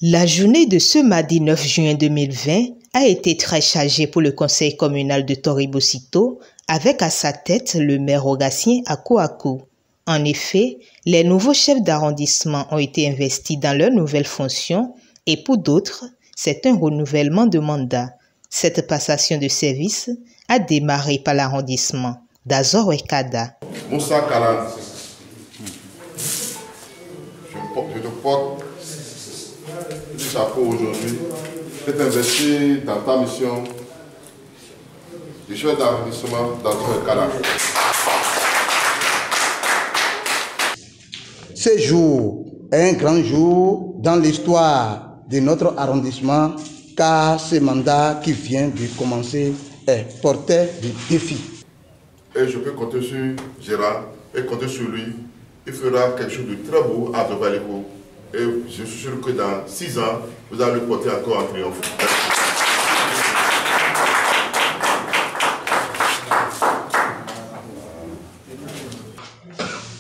La journée de ce mardi 9 juin 2020 a été très chargée pour le conseil communal de Tori-Bosito, avec à sa tête le maire Rogatien Akouakou. En effet, les nouveaux chefs d'arrondissement ont été investis dans leurs nouvelles fonctions et pour d'autres, c'est un renouvellement de mandat. Cette passation de service a démarré par l'arrondissement d'Azor-Ouekada. Moussa Kalan, je te porte le chapeau aujourd'hui. Tu es investi dans ta mission du chef d'arrondissement d'Azor-Ouekada. Ce jour est un grand jour dans l'histoire de notre arrondissement, car ce mandat qui vient de commencer est porteur de défis. Et je peux compter sur Gérard et compter sur lui. Il fera quelque chose de très beau à Zovaliko. Et je suis sûr que dans 6 ans, vous allez le porter encore en triomphe.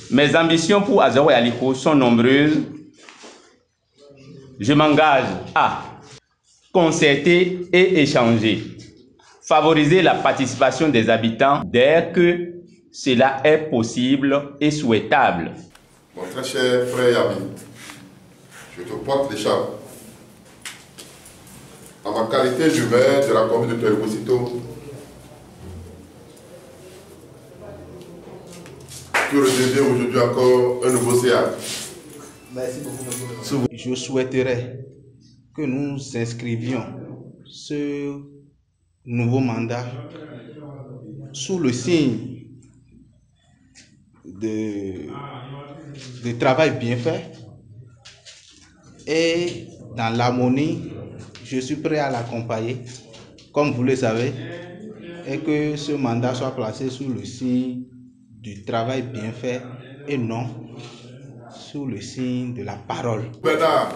Mes ambitions pour Azor-Ouekada sont nombreuses. Je m'engage à concerter et échanger, favoriser la participation des habitants dès que cela est possible et souhaitable. Mon très cher frère et ami, je te porte l'écharpe. En ma qualité de maire de la commune de Tori-Bosito, tu redeviens aujourd'hui encore un nouveau CA. Merci beaucoup. Je souhaiterais que nous inscrivions ce nouveau mandat sous le signe de travail bien fait et dans l'harmonie. Je suis prêt à l'accompagner, comme vous le savez, et que ce mandat soit placé sous le signe du travail bien fait et non sous le signe de la parole. Bernard,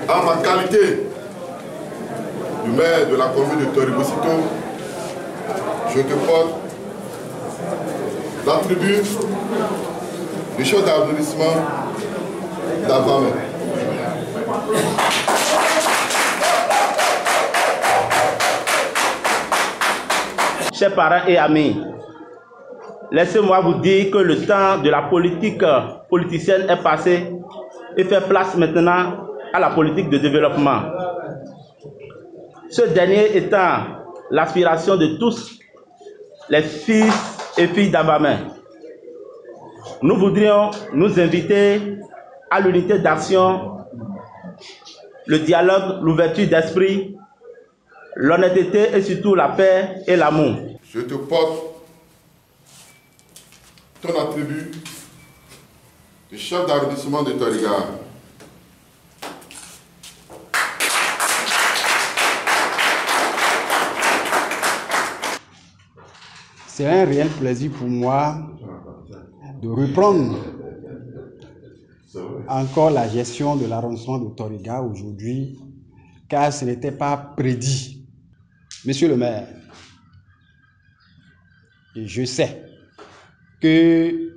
en ma qualité de maire de la commune de Tori-Bosito, je te porte l'attribut du chef d'arrondissement d'Avamé. Chers parents et amis, laissez-moi vous dire que le temps de la politique politicienne est passé et fait place maintenant à la politique de développement. Ce dernier étant l'aspiration de tous les fils et filles d'Avamé. Nous voudrions nous inviter à l'unité d'action, le dialogue, l'ouverture d'esprit, l'honnêteté et surtout la paix et l'amour. Je te porte ton attribut de chef d'arrondissement de Tori-Gare. C'est un réel plaisir pour moi de reprendre encore la gestion de l'arrondissement de Tori-Gare aujourd'hui, car ce n'était pas prédit. Monsieur le maire, je sais que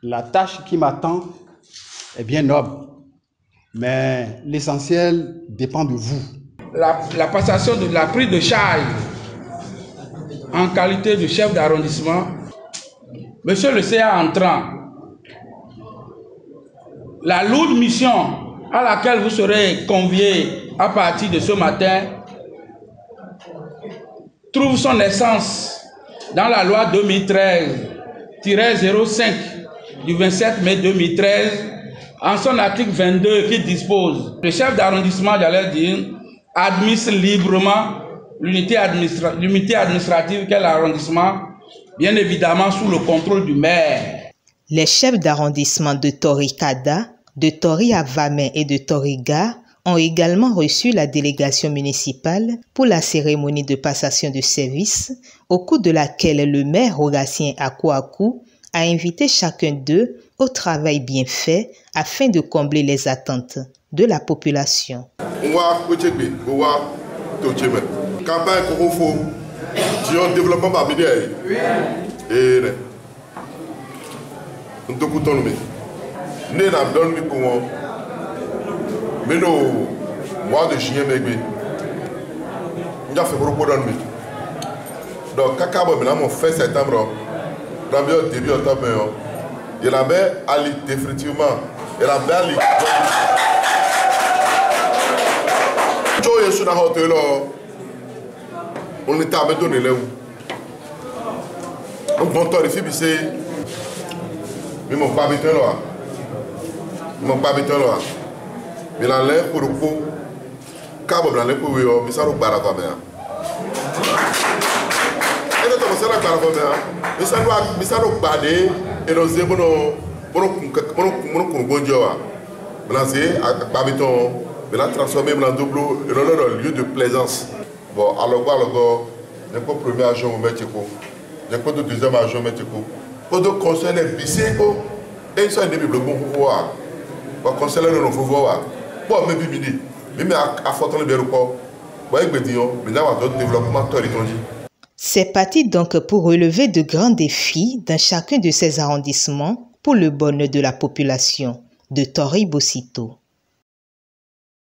la tâche qui m'attend est bien noble, mais l'essentiel dépend de vous. La passation de la prise de charge en qualité de chef d'arrondissement, monsieur le CA entrant, la lourde mission à laquelle vous serez convié à partir de ce matin trouve son essence dans la loi 2013-05 du 27 mai 2013, en son article 22 qui dispose: le chef d'arrondissement, j'allais dire, administre librement l'unité administrative qu'est l'arrondissement, bien évidemment sous le contrôle du maire. Les chefs d'arrondissement de Tori-Kada, de Tori-Avamé et de Tori-Gare ont également reçu la délégation municipale pour la cérémonie de passation de service, au cours de laquelle le maire Rogatien Akouakou a invité chacun d'eux au travail bien fait afin de combler les attentes de la population. Campagne Korofo, développement Nous avons donné mais le mois de juillet, nous avons fait beaucoup de nuit. Donc, quand on a fait septembre, début octobre, il avait allé définitivement. Il avait allé. On était à me donner là. Donc, bon temps, ici, c'est. Mais mon pas habité là. Mon pas habité là. Mais là, pour le coup, quand on a l'air pour eux, mais ça nous barre à la mer. Mais ça nous barre et nous avons transformé en double lieu de plaisance. Bon, alors, il n'y a pas de premier agent au métier, il n'y a pas de deuxième agent au métier. Pour de conseiller les bisiers, et ils sont des bibles bon pour voir. Pour conseiller les non pour voir. Pour me bibidi, même à forter le bureau, pour être bédion, mais là, on a d'autres développements territoriaux. C'est parti donc pour relever de grands défis dans chacun de ces arrondissements pour le bonheur de la population de Tori-Bosito.